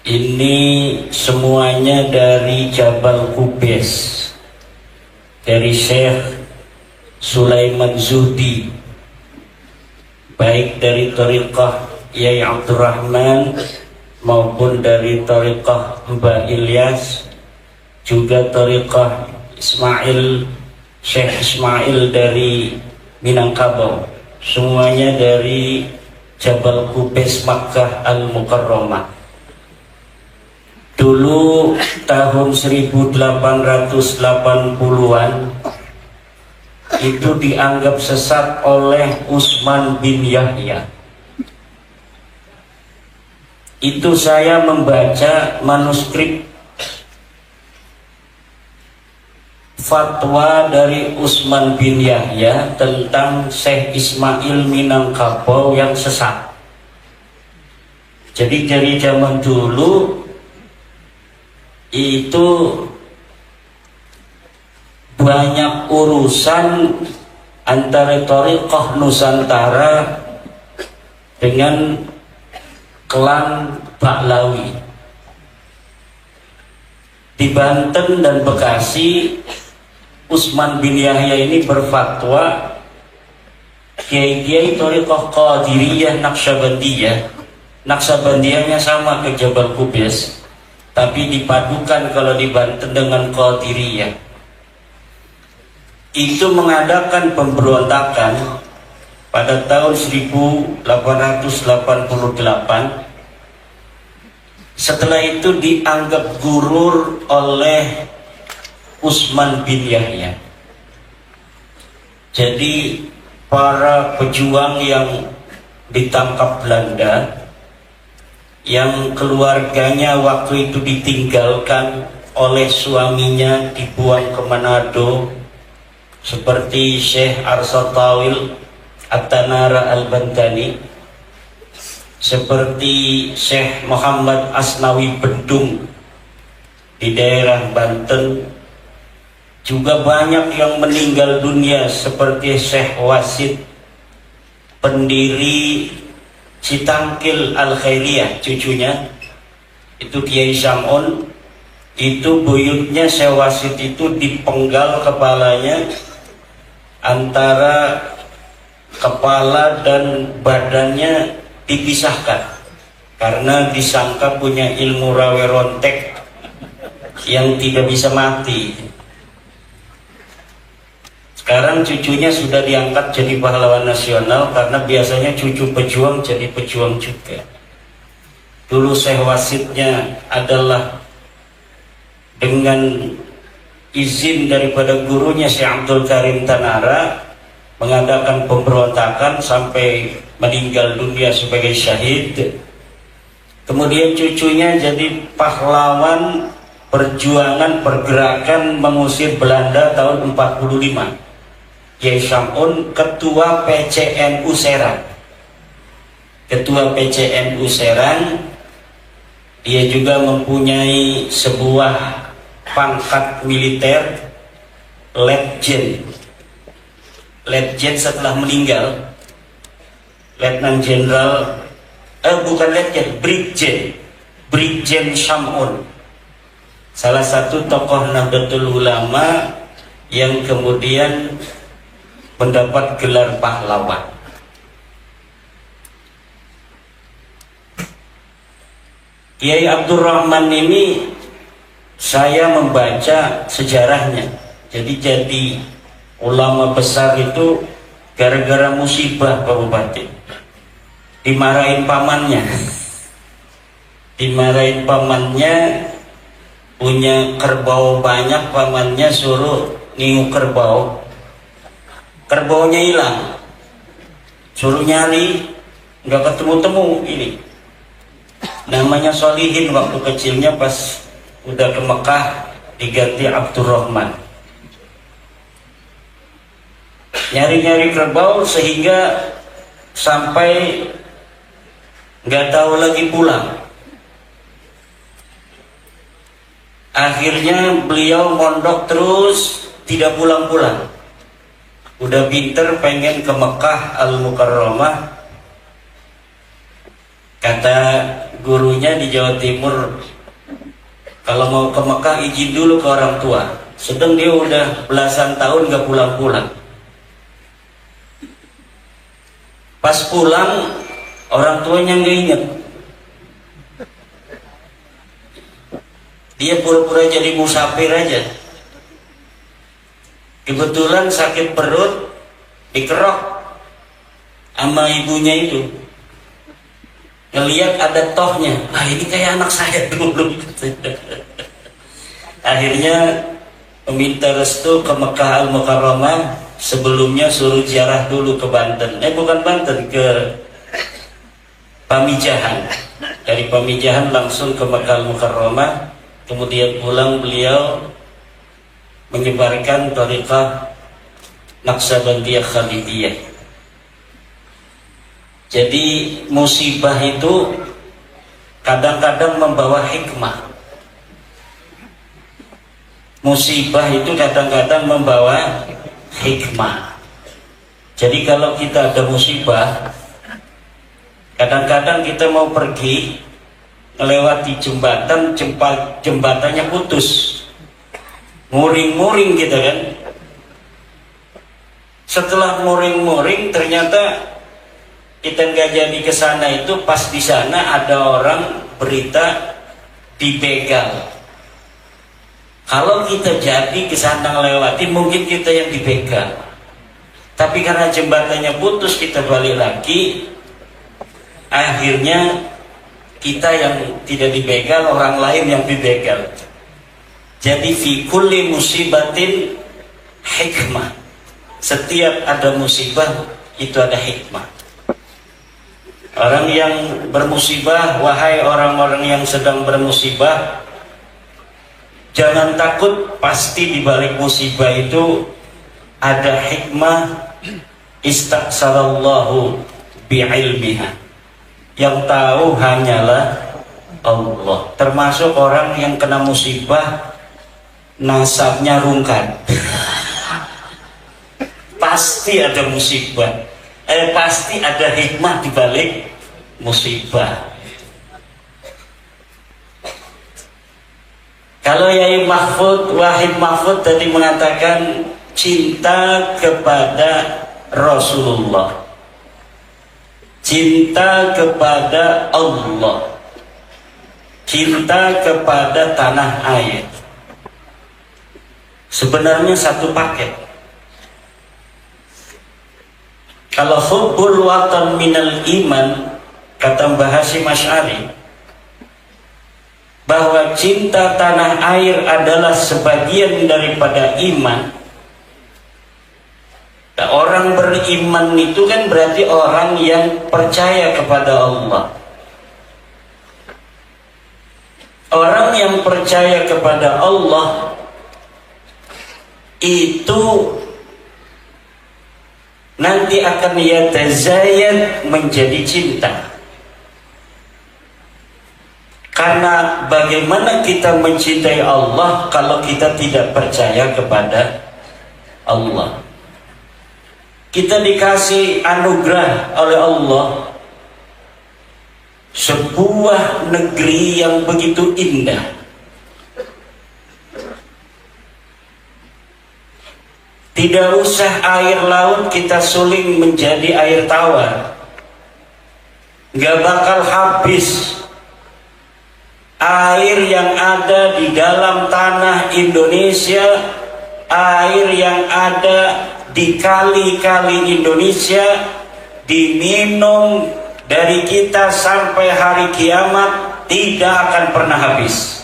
Ini semuanya dari Jabal Qubais, dari Syekh Sulaiman Zuhdi, baik dari Thariqah Yai Abdurrahman maupun dari Thariqah Mbah Ilyas, juga Thariqah Ismail, Syekh Ismail dari Minangkabau. Semuanya dari Jabal Qubais Makkah Al-Mukarramah. Dulu tahun 1880-an itu dianggap sesat oleh Utsman bin Yahya. Itu saya membaca manuskrip fatwa dari Utsman bin Yahya tentang Syekh Ismail Minangkabau yang sesat. Jadi dari zaman dulu itu banyak urusan antara Thariqah Nusantara dengan klan Baklawi. Di Banten dan Bekasi, Utsman bin Yahya ini berfatwa kiai-kiai Thariqah Qadiriyah Naqsabandiyahnya sama ke Jabal Qubais, tapi dipadukan kalau di Banten dengan Qadiriyah. Itu mengadakan pemberontakan pada tahun 1888. Setelah itu dianggap gurur oleh Utsman bin Yahya. Jadi para pejuang yang ditangkap Belanda, yang keluarganya waktu itu ditinggalkan oleh suaminya, dibuang ke Manado, seperti Syekh Arsatawil At-Tanara Al-Bantani, seperti Syekh Muhammad Asnawi Bendung di daerah Banten. Juga banyak yang meninggal dunia seperti Syekh Wasid, pendiri Citangkil Al-Khairiyah, cucunya itu Kiai Sam'un. Itu buyutnya Syekh Wasid itu dipenggal kepalanya, antara kepala dan badannya dipisahkan karena disangka punya ilmu rawe rontek yang tidak bisa mati. Sekarang cucunya sudah diangkat jadi pahlawan nasional, karena biasanya cucu pejuang jadi pejuang juga. Dulu Syekh Wasidnya adalah dengan izin daripada gurunya Syekh Abdul Karim Tanara mengadakan pemberontakan sampai meninggal dunia sebagai syahid. Kemudian cucunya jadi pahlawan perjuangan pergerakan mengusir Belanda tahun 45. Kiai Sam'un, ketua PCNU Serang. Ketua PCNU Serang, dia juga mempunyai sebuah pangkat militer, Letjen. Letjen setelah meninggal, Letnan Jenderal, bukan Letjen, Brigjen Sam'un, salah satu tokoh Nahdlatul Ulama yang kemudian mendapat gelar pahlawan. Kiai Abdurrahman ini saya membaca sejarahnya. Jadi ulama besar itu gara-gara musibah Pak Bupati. Dimarahin pamannya. Dimarahin pamannya, punya kerbau banyak, pamannya suruh niup kerbau. Kerbaunya hilang, suruh nyari, nggak ketemu-temu. Ini namanya Solihin, waktu kecilnya pas udah ke Mekah diganti Abdurrahman. Nyari-nyari kerbau sehingga sampai nggak tahu lagi pulang. Akhirnya beliau mondok terus, tidak pulang-pulang. Udah pinter pengen ke Mekah Al-Mukarramah, kata gurunya di Jawa Timur kalau mau ke Mekah izin dulu ke orang tua. Sedang dia udah belasan tahun gak pulang-pulang. Pas pulang orang tuanya nggak inget. Dia pura-pura jadi musafir aja. Kebetulan sakit perut, dikerok sama ibunya itu. Ngelihat ada tohnya, ini kayak anak saya dulu. Akhirnya meminta restu ke Mekah Al-Mukarramah. Sebelumnya suruh ziarah dulu ke Banten. Bukan Banten, ke Pamijahan. Dari Pamijahan langsung ke Mekah Al-Mukarramah. Kemudian pulang beliau menyebarkan thariqah Naqsabandiyah Khalidiyah. Jadi musibah itu kadang-kadang membawa hikmah. Musibah itu kadang-kadang membawa hikmah. Jadi kalau kita ada musibah, kadang-kadang kita mau pergi melewati jembatannya putus, muring-muring gitu kan. Setelah muring-muring ternyata kita nggak jadi ke sana, itu pas di sana ada orang berita dibegal. Kalau kita jadi ke sana melewati, mungkin kita yang dibegal. Tapi karena jembatannya putus, kita balik lagi. Akhirnya kita yang tidak dibegal, orang lain yang dibegal. Jadi fi kulli musibatin hikmah. Setiap ada musibah itu ada hikmah. Orang yang bermusibah, wahai orang-orang yang sedang bermusibah, jangan takut, pasti di balik musibah itu ada hikmah. Istaghfarallahu bi'ilmiha. Yang tahu hanyalah Allah. Termasuk orang yang kena musibah nasabnya rungkat. Pasti ada musibah. Pasti ada hikmah di balik musibah. Kalau Yai Mahfud, Wahid Mahfud tadi mengatakan cinta kepada Rasulullah, cinta kepada Allah, cinta kepada tanah air. Sebenarnya satu paket. Kalau hubbul watan minal iman, kata Mbah Hasyim Asy'ari, bahwa cinta tanah air adalah sebagian daripada iman. Nah, orang beriman itu kan berarti orang yang percaya kepada Allah. Orang yang percaya kepada Allah itu nanti akan yatazayad menjadi cinta. Karena bagaimana kita mencintai Allah kalau kita tidak percaya kepada Allah? Kita dikasih anugerah oleh Allah sebuah negeri yang begitu indah. Tidak usah air laut kita suling menjadi air tawar, gak bakal habis. Air yang ada di dalam tanah Indonesia, air yang ada di kali-kali Indonesia, diminum dari kita sampai hari kiamat tidak akan pernah habis.